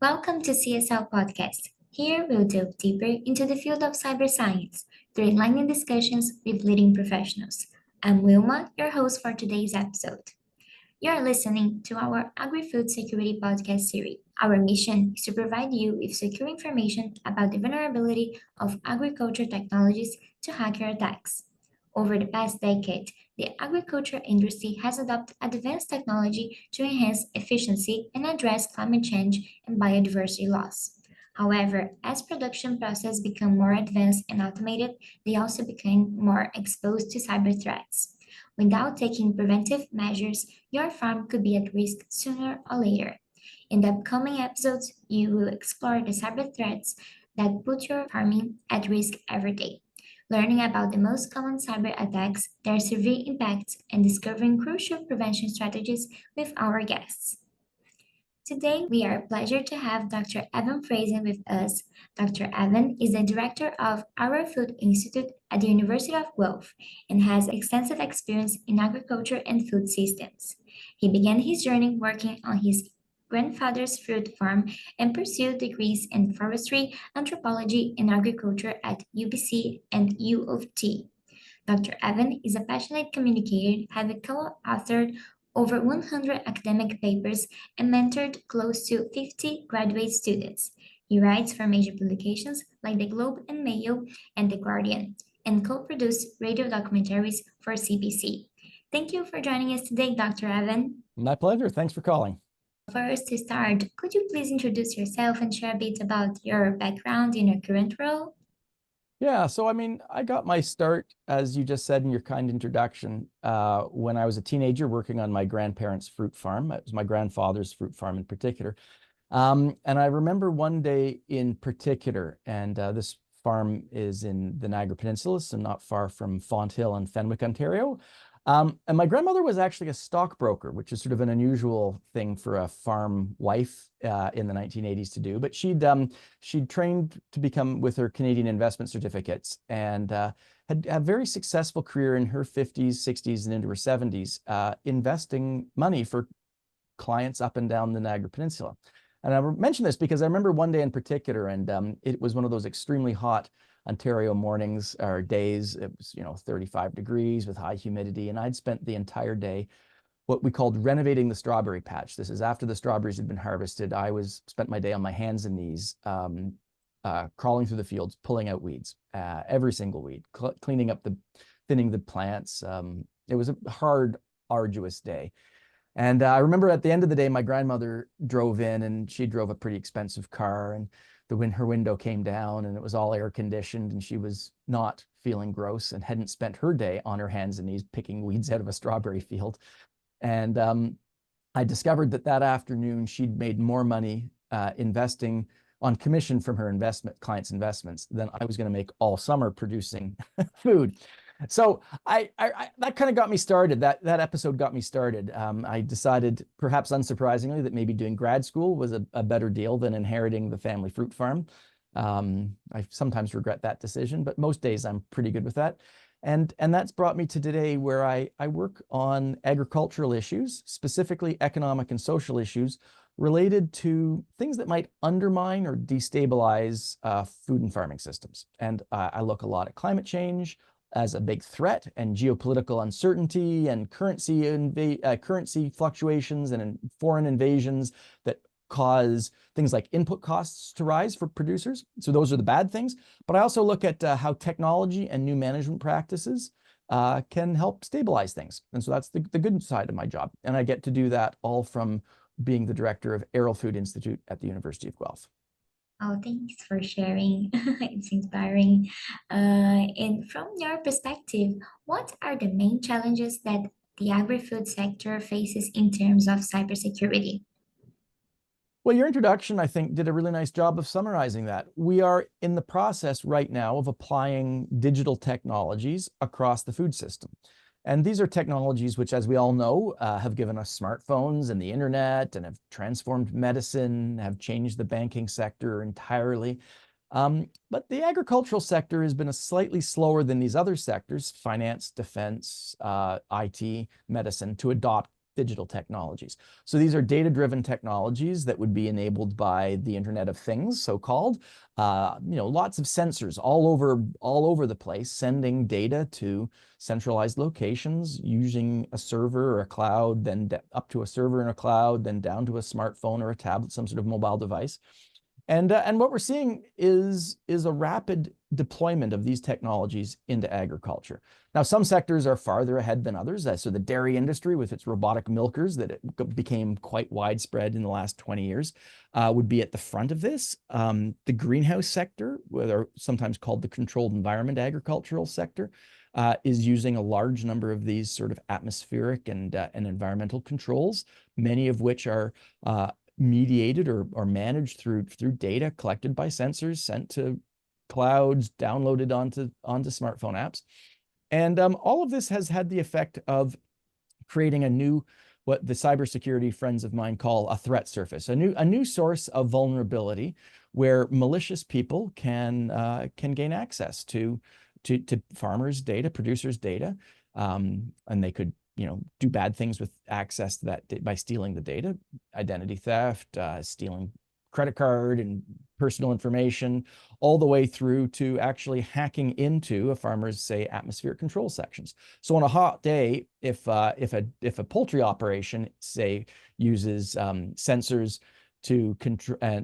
Welcome to CSL Podcast. Here we'll delve deeper into the field of cyberscience through enlightening discussions with leading professionals. I'm Wilma, your host for today's episode. You're listening to our AGRI-FOOD Security podcast series. Our mission is to provide you with secure information about the vulnerability of agriculture technologies to hacker attacks. Over the past decade, the agriculture industry has adopted advanced technology to enhance efficiency and address climate change and biodiversity loss. However, as production processes become more advanced and automated, they also become more exposed to cyber threats. Without taking preventive measures, your farm could be at risk sooner or later. In the upcoming episodes, you will explore the cyber threats that put your farming at risk every day, learning about the most common cyber attacks, their severe impacts, and discovering crucial prevention strategies with our guests. Today, we are pleased to have Dr. Evan Fraser with us. Dr. Evan is the director of Arrell Food Institute at the University of Guelph and has extensive experience in agriculture and food systems. He began his journey working on his grandfather's fruit farm and pursued degrees in forestry, anthropology, and agriculture at UBC and UofT. Dr. Evan is a passionate communicator, having co-authored over 100 academic papers and mentored close to 50 graduate students. He writes for major publications like the Globe and Mail and The Guardian, and co-produced radio documentaries for CBC. Thank you for joining us today, Dr. Evan. My pleasure. Thanks for calling. First, to start, could you please introduce yourself and share a bit about your background in your current role? Yeah, so I got my start, as you just said in your kind introduction, when I was a teenager working on my grandparents' fruit farm. It was my grandfather's fruit farm in particular. And I remember one day in particular, and this farm is in the Niagara Peninsula, so not far from Fonthill and Fenwick, Ontario. And my grandmother was actually a stockbroker, which is sort of an unusual thing for a farm wife in the 1980s to do. But she'd trained to become with her Canadian investment certificates and had a very successful career in her 50s, 60s, and into her 70s, investing money for clients up and down the Niagara Peninsula. And I mention this because I remember one day in particular, and it was one of those extremely hot Ontario mornings or days. It was, 35 degrees with high humidity. And I'd spent the entire day what we called renovating the strawberry patch. This is after the strawberries had been harvested. I spent my day on my hands and knees, crawling through the fields, pulling out weeds, every single weed, cleaning up thinning the plants. It was a hard, arduous day. And I remember at the end of the day, my grandmother drove in, and she drove a pretty expensive car, and her window came down and it was all air conditioned, and she was not feeling gross and hadn't spent her day on her hands and knees picking weeds out of a strawberry field. And I discovered that afternoon she'd made more money investing on commission from her clients' investments than I was going to make all summer producing food. So that kind of got me started. That episode got me started. I decided, perhaps unsurprisingly, that maybe doing grad school was a better deal than inheriting the family fruit farm. I sometimes regret that decision, but most days I'm pretty good with that. And that's brought me to today, where I work on agricultural issues, specifically economic and social issues related to things that might undermine or destabilize food and farming systems. And I look a lot at climate change as a big threat, and geopolitical uncertainty, and currency fluctuations, and foreign invasions that cause things like input costs to rise for producers. So those are the bad things. But I also look at how technology and new management practices can help stabilize things. And so that's the good side of my job. And I get to do that all from being the director of Arrell Food Institute at the University of Guelph. Oh, thanks for sharing. It's inspiring. And from your perspective, what are the main challenges that the agri-food sector faces in terms of cybersecurity? Well, your introduction, I think, did a really nice job of summarizing that. We are in the process right now of applying digital technologies across the food system. And these are technologies which, as we all know, have given us smartphones and the internet, and have transformed medicine, have changed the banking sector entirely. But the agricultural sector has been slightly slower than these other sectors, finance, defense, IT, medicine, to adopt digital technologies. So these are data-driven technologies that would be enabled by the Internet of Things, so-called. Lots of sensors all over the place, sending data to centralized locations using a server or a cloud, then up to a server in a cloud, then down to a smartphone or a tablet, some sort of mobile device. And what we're seeing is a rapid deployment of these technologies into agriculture. Now, some sectors are farther ahead than others. So the dairy industry with its robotic milkers that it became quite widespread in the last 20 years would be at the front of this. The greenhouse sector, or sometimes called the controlled environment agricultural sector, is using a large number of these sort of atmospheric and environmental controls, many of which are mediated or managed through data collected by sensors, sent to clouds, downloaded onto smartphone apps. And all of this has had the effect of creating a new, what the cybersecurity friends of mine call a threat surface, a new source of vulnerability where malicious people can gain access to farmers' data, producers' data, and they could do bad things with access to that by stealing the data, identity theft, stealing credit card and personal information, all the way through to actually hacking into a farmer's, say, atmospheric control sections. So on a hot day, if a poultry operation, say, uses sensors to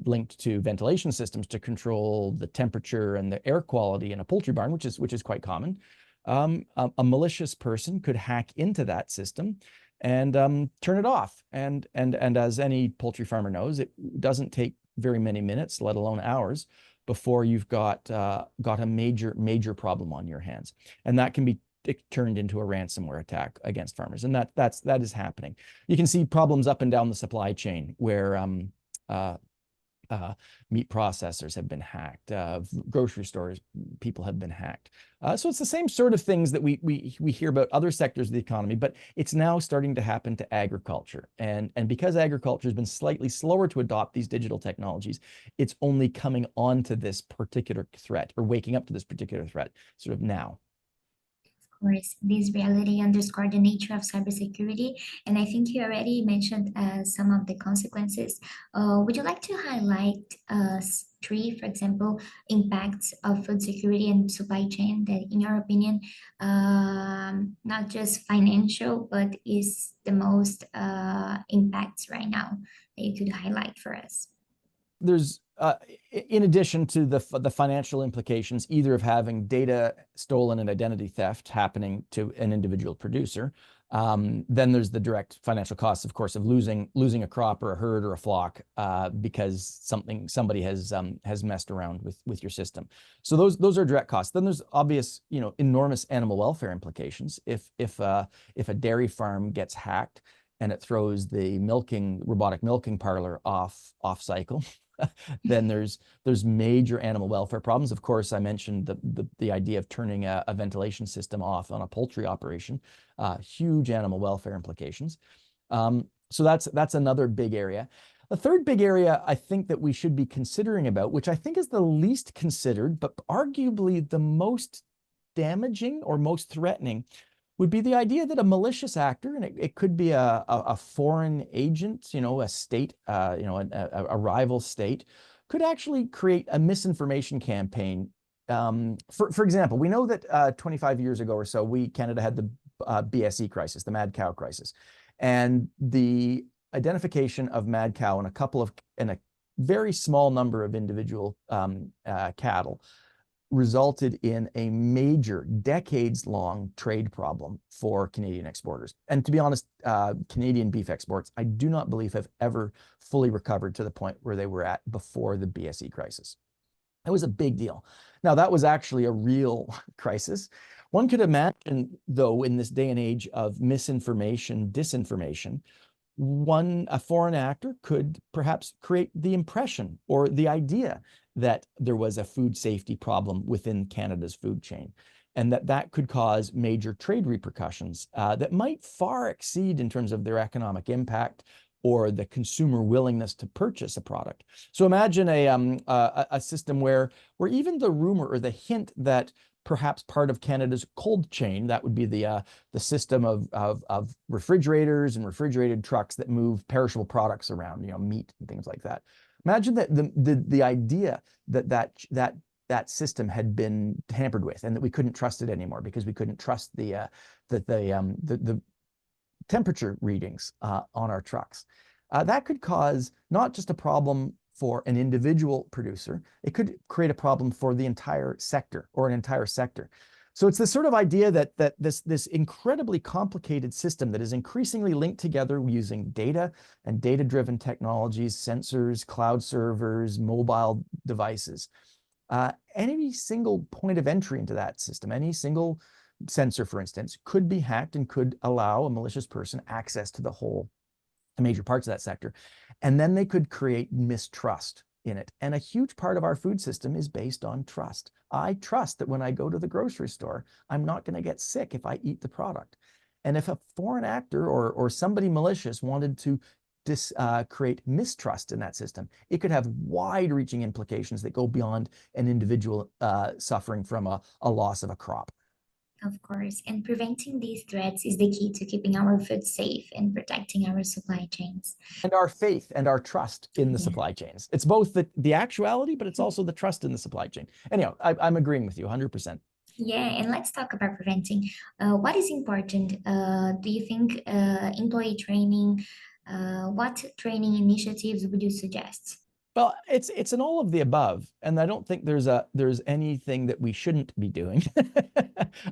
linked to ventilation systems to control the temperature and the air quality in a poultry barn, which is quite common, a malicious person could hack into that system and turn it off. And as any poultry farmer knows, it doesn't take very many minutes, let alone hours, before you've got a major problem on your hands. And that can be turned into a ransomware attack against farmers. And that is happening. You can see problems up and down the supply chain where meat processors have been hacked, grocery stores, people have been hacked. So it's the same sort of things that we hear about other sectors of the economy, but it's now starting to happen to agriculture. And because agriculture has been slightly slower to adopt these digital technologies, it's only coming onto this particular threat, or waking up to this particular threat sort of now. Of course, this reality underscored the nature of cybersecurity, and I think you already mentioned some of the consequences. Would you like to highlight three, for example, impacts of food security and supply chain that, in your opinion, not just financial, but is the most impacts right now that you could highlight for us? There's in addition to the financial implications, either of having data stolen and identity theft happening to an individual producer, then there's the direct financial costs, of course, of losing a crop or a herd or a flock because somebody has messed around with your system. So those are direct costs. Then there's obvious, enormous animal welfare implications. If a dairy farm gets hacked and it throws the robotic milking parlor off cycle, then there's major animal welfare problems. Of course, I mentioned the idea of turning a ventilation system off on a poultry operation, huge animal welfare implications. So that's another big area. The third big area I think that we should be considering about, which I think is the least considered, but arguably the most damaging or most threatening, would be the idea that a malicious actor, and it could be a foreign agent, a state, a rival state, could actually create a misinformation campaign. For example, we know that 25 years ago or so, Canada had the BSE crisis, the mad cow crisis, and the identification of mad cow in a very small number of individual cattle resulted in a major decades-long trade problem for Canadian exporters. And to be honest, Canadian beef exports, I do not believe have ever fully recovered to the point where they were at before the BSE crisis. It was a big deal. Now, that was actually a real crisis. One could imagine, though, in this day and age of misinformation, disinformation, a foreign actor could perhaps create the impression or the idea that there was a food safety problem within Canada's food chain, and that could cause major trade repercussions that might far exceed in terms of their economic impact or the consumer willingness to purchase a product. So imagine a system where even the rumor or the hint that perhaps part of Canada's cold chain. That would be the system of refrigerators and refrigerated trucks that move perishable products around, meat and things like that. Imagine that the idea that system had been tampered with and that we couldn't trust it anymore because we couldn't trust the temperature readings on our trucks. That could cause not just a problem for an individual producer, it could create a problem for the entire sector or an entire sector. So it's this sort of idea that this incredibly complicated system that is increasingly linked together using data and data-driven technologies, sensors, cloud servers, mobile devices. Any single point of entry into that system, any single sensor, for instance, could be hacked and could allow a malicious person access to the major parts of that sector. And then they could create mistrust in it. And a huge part of our food system is based on trust. I trust that when I go to the grocery store, I'm not going to get sick if I eat the product. And if a foreign actor or somebody malicious wanted to create mistrust in that system, it could have wide-reaching implications that go beyond an individual suffering from a loss of a crop. Of course, and preventing these threats is the key to keeping our food safe and protecting our supply chains. And our faith and our trust in the supply chains. It's both the actuality, but it's also the trust in the supply chain. Anyhow, I'm agreeing with you 100%. Yeah, and let's talk about preventing. What is important? Do you think employee training? What training initiatives would you suggest? Well, it's an all of the above, and I don't think there's anything that we shouldn't be doing.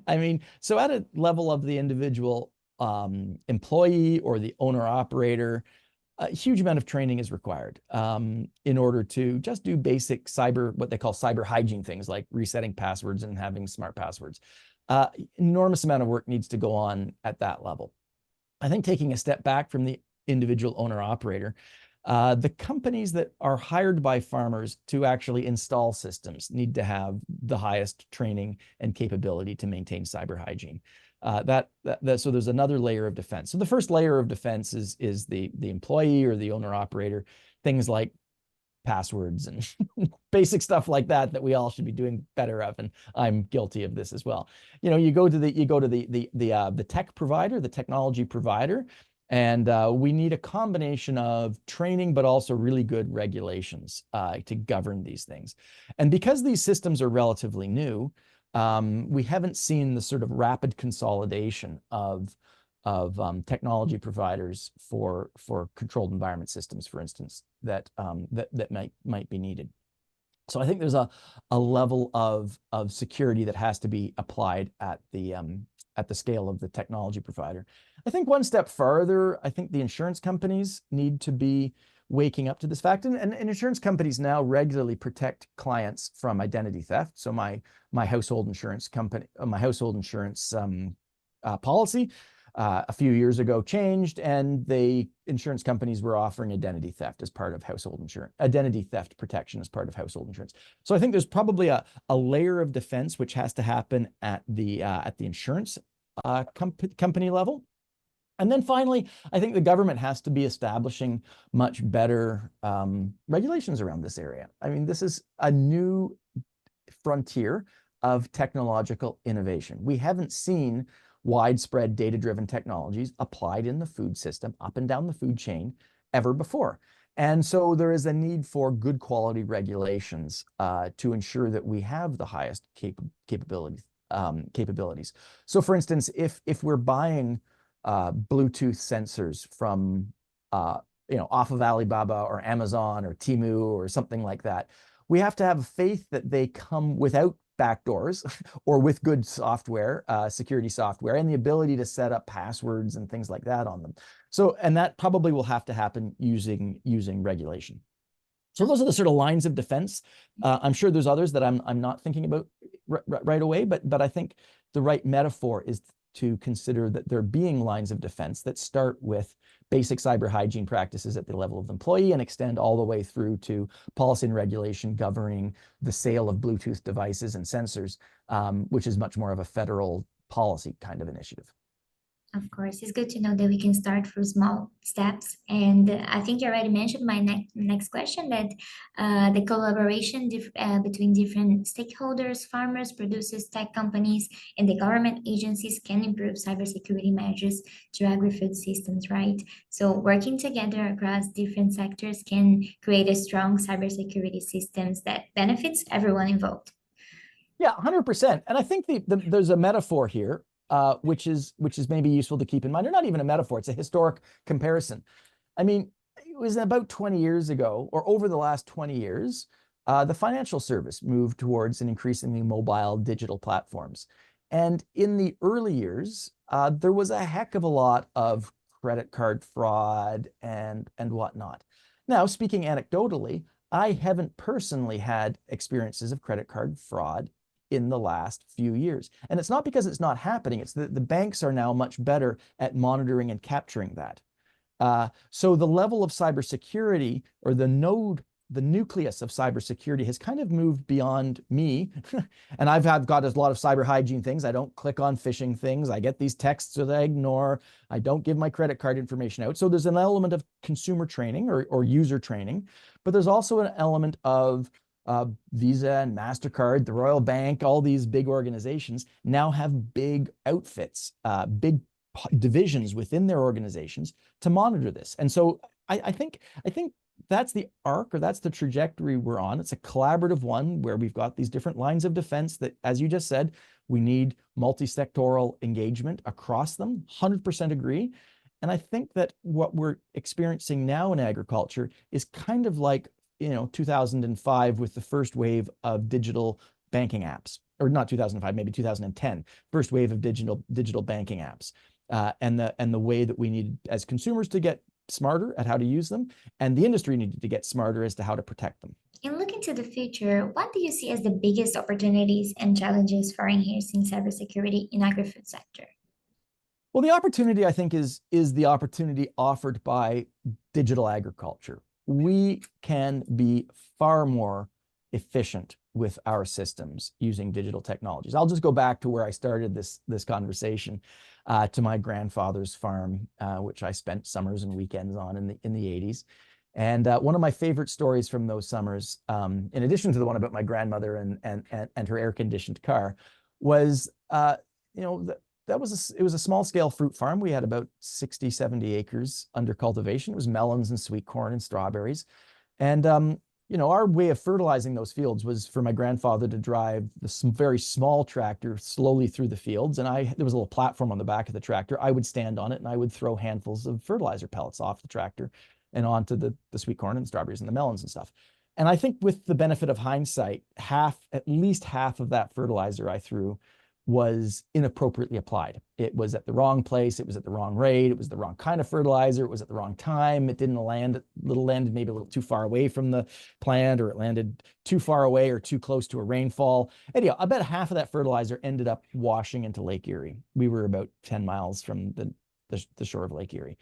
I mean, so at a level of the individual employee or the owner operator, a huge amount of training is required in order to just do basic what they call cyber hygiene things like resetting passwords and having smart passwords. Enormous amount of work needs to go on at that level. I think taking a step back from the individual owner operator, the companies that are hired by farmers to actually install systems need to have the highest training and capability to maintain cyber hygiene. So there's another layer of defense. So the first layer of defense is the employee or the owner operator, things like passwords and basic stuff like that we all should be doing better of, and I'm guilty of this as well. You go to the tech provider, the technology provider, and we need a combination of training, but also really good regulations to govern these things. And because these systems are relatively new, we haven't seen the sort of rapid consolidation of technology providers for controlled environment systems, for instance, that might be needed. So I think there's a level of security that has to be applied at the scale of the technology provider. I think one step farther, I think the insurance companies need to be waking up to this fact, and insurance companies now regularly protect clients from identity theft. So my household insurance company, my household insurance policy a few years ago changed, and the insurance companies were offering identity theft as part of household insurance, identity theft protection as part of household insurance. So I think there's probably a layer of defense which has to happen at the insurance company level. And then finally, I think the government has to be establishing much better regulations around this area. I mean, this is a new frontier of technological innovation. We haven't seen widespread data-driven technologies applied in the food system, up and down the food chain, ever before. And so there is a need for good quality regulations to ensure that we have the highest capabilities. So for instance, if we're buying Bluetooth sensors from off of Alibaba or Amazon or Temu or something like that, we have to have faith that they come without backdoors or with good software, security software, and the ability to set up passwords and things like that on them. So, and that probably will have to happen using regulation. So those are the sort of lines of defense. I'm sure there's others that I'm not thinking about right away, but I think the right metaphor is to consider that there being lines of defense that start with basic cyber hygiene practices at the level of the employee and extend all the way through to policy and regulation governing the sale of Bluetooth devices and sensors, which is much more of a federal policy kind of initiative. Of course, it's good to know that we can start through small steps. And I think you already mentioned my next question that the collaboration between different stakeholders, farmers, producers, tech companies, and the government agencies can improve cybersecurity measures to agri-food systems, right? So working together across different sectors can create a strong cybersecurity systems that benefits everyone involved. Yeah, 100%. And I think there's a metaphor here, which is maybe useful to keep in mind. Or not even a metaphor, it's a historic comparison. I mean, it was about 20 years ago, or over the last 20 years, the financial service moved towards an increasingly mobile digital platforms. And in the early years, there was a heck of a lot of credit card fraud and whatnot. Now, speaking anecdotally, I haven't personally had experiences of credit card fraud in the last few years. And it's not because it's not happening, it's that the banks are now much better at monitoring and capturing that. So the level of cybersecurity, or the nucleus of cybersecurity, has kind of moved beyond me. And I've got a lot of cyber hygiene things. I don't click on phishing things. I get these texts that I ignore. I don't give my credit card information out. So there's an element of consumer training or user training, but there's also an element of Visa and MasterCard, the Royal Bank, all these big organizations now have big outfits, big divisions within their organizations to monitor this. And so I think that's the arc, or that's the trajectory we're on. It's a collaborative one where we've got these different lines of defense that, as you just said, we need multi-sectoral engagement across them. 100% agree. And I think that what we're experiencing now in agriculture is kind of like 2005 with the first wave of digital banking apps, or not 2005, maybe 2010, first wave of digital banking apps, and the way that we need as consumers to get smarter at how to use them, and the industry needed to get smarter as to how to protect them. In looking to the future, what do you see as the biggest opportunities and challenges for enhancing cybersecurity in agri-food sector? Well, the opportunity, I think, is the opportunity offered by digital agriculture. We can be far more efficient with our systems using digital technologies. I'll just go back to where I started this conversation, to my grandfather's farm, which I spent summers and weekends on in the 80s. And one of my favorite stories from those summers, in addition to the one about my grandmother and her air-conditioned car, was it was a small scale fruit farm. We had about 60, 70 acres under cultivation. It was melons and sweet corn and strawberries. And, our way of fertilizing those fields was for my grandfather to drive this very small tractor slowly through the fields. And there was a little platform on the back of the tractor. I would stand on it and I would throw handfuls of fertilizer pellets off the tractor and onto the sweet corn and strawberries and the melons and stuff. And I think with the benefit of hindsight, at least half of that fertilizer I threw was inappropriately applied. It was at the wrong place. It was at the wrong rate. It was the wrong kind of fertilizer. It was at the wrong time. It didn't landed maybe a little too far away from the plant, or it landed too far away or too close to a rainfall. Anyhow, I bet half of that fertilizer ended up washing into Lake Erie. We were about 10 miles from the shore of Lake Erie.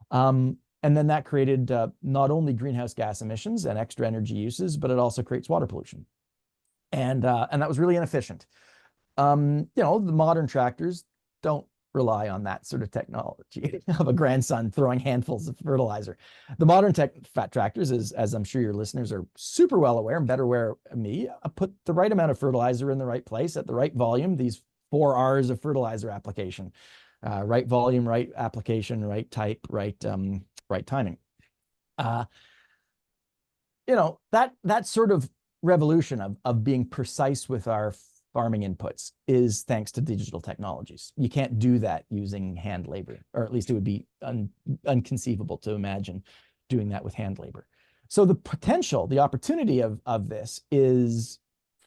And then that created not only greenhouse gas emissions and extra energy uses, but it also creates water pollution. And that was really inefficient. The modern tractors don't rely on that sort of technology of a grandson throwing handfuls of fertilizer. The modern fat tractors, as I'm sure your listeners are super well aware and better aware of me, put the right amount of fertilizer in the right place at the right volume. These 4 R's of fertilizer application: right volume, right application, right type, right timing. That sort of revolution of being precise with our farming inputs is thanks to digital technologies. You can't do that using hand labor, or at least it would be unconceivable to imagine doing that with hand labor. So the opportunity of this is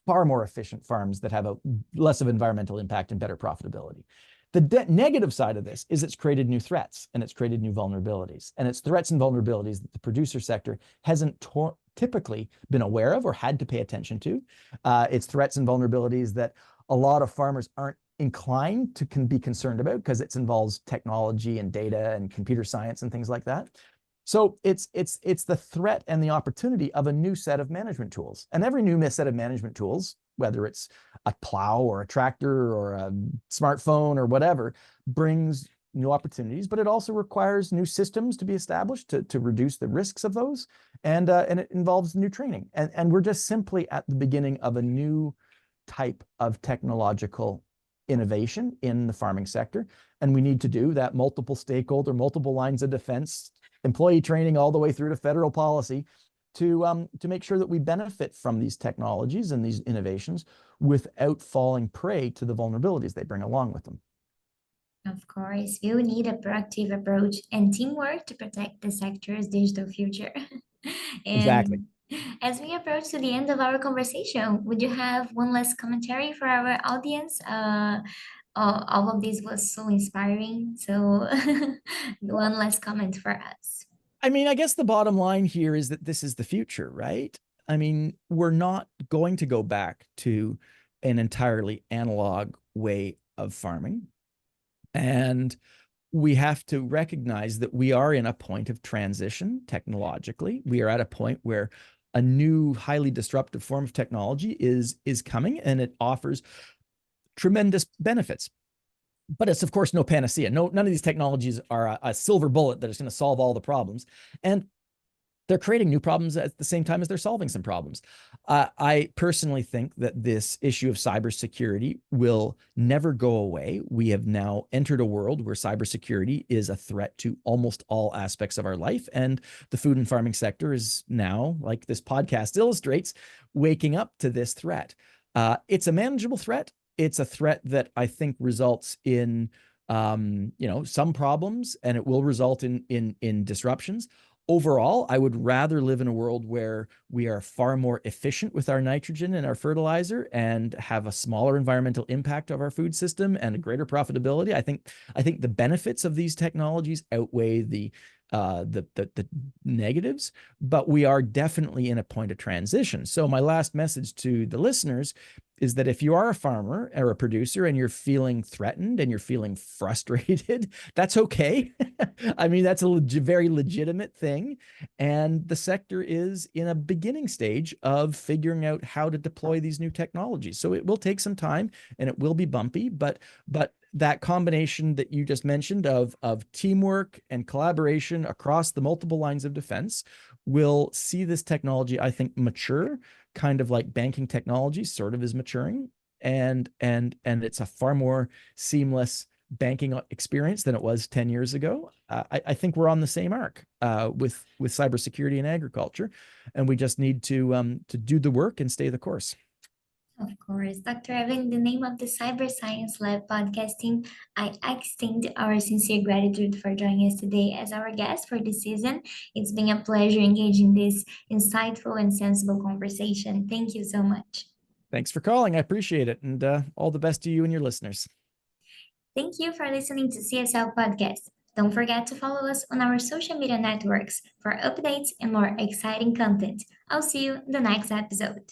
far more efficient farms that have a less of environmental impact and better profitability. The negative side of this is it's created new threats and it's created new vulnerabilities. And it's threats and vulnerabilities that the producer sector hasn't typically been aware of or had to pay attention to. It's threats and vulnerabilities that a lot of farmers aren't inclined to be concerned about because it involves technology and data and computer science and things like that. So it's the threat and the opportunity of a new set of management tools. And every new set of management tools, whether it's a plow or a tractor or a smartphone or whatever, brings new opportunities, but it also requires new systems to be established to reduce the risks of those. And it involves new training. And we're just simply at the beginning of a new type of technological innovation in the farming sector. And we need to do that multiple stakeholder, multiple lines of defense, employee training all the way through to federal policy to make sure that we benefit from these technologies and these innovations without falling prey to the vulnerabilities they bring along with them. Of course, we will need a proactive approach and teamwork to protect the sector's digital future. Exactly. And as we approach to the end of our conversation, would you have one last commentary for our audience? All of this was so inspiring. So, one last comment for us. I mean, I guess the bottom line here is that this is the future, right? I mean, we're not going to go back to an entirely analog way of farming. And we have to recognize that we are in a point of transition technologically. We are at a point where a new, highly disruptive form of technology is coming, and it offers tremendous benefits. But it's, of course, no panacea. None of these technologies are a silver bullet that is going to solve all the problems. And they're creating new problems at the same time as they're solving some problems. I personally think that this issue of cybersecurity will never go away. We have now entered a world where cybersecurity is a threat to almost all aspects of our life. And the food and farming sector is now, like this podcast illustrates, waking up to this threat. It's a manageable threat. It's a threat that I think results in some problems, and it will result in disruptions. Overall, I would rather live in a world where we are far more efficient with our nitrogen and our fertilizer and have a smaller environmental impact of our food system and a greater profitability. I think the benefits of these technologies outweigh the negatives, but we are definitely in a point of transition. So my last message to the listeners is that if you are a farmer or a producer and you're feeling threatened and you're feeling frustrated, that's okay. I mean, that's a very legitimate thing. And the sector is in a beginning stage of figuring out how to deploy these new technologies. So it will take some time and it will be bumpy, but that combination that you just mentioned of teamwork and collaboration across the multiple lines of defense will see this technology, I think, mature, kind of like banking technology sort of is maturing. And it's a far more seamless banking experience than it was 10 years ago. I think we're on the same arc with cybersecurity and agriculture, and we just need to do the work and stay the course. Of course, Dr. Evan, in the name of the Cyber Science Lab podcast team, I extend our sincere gratitude for joining us today as our guest for this season. It's been a pleasure engaging this insightful and sensible conversation. Thank you so much. Thanks for calling. I appreciate it. And all the best to you and your listeners. Thank you for listening to CSL Podcast. Don't forget to follow us on our social media networks for updates and more exciting content. I'll see you in the next episode.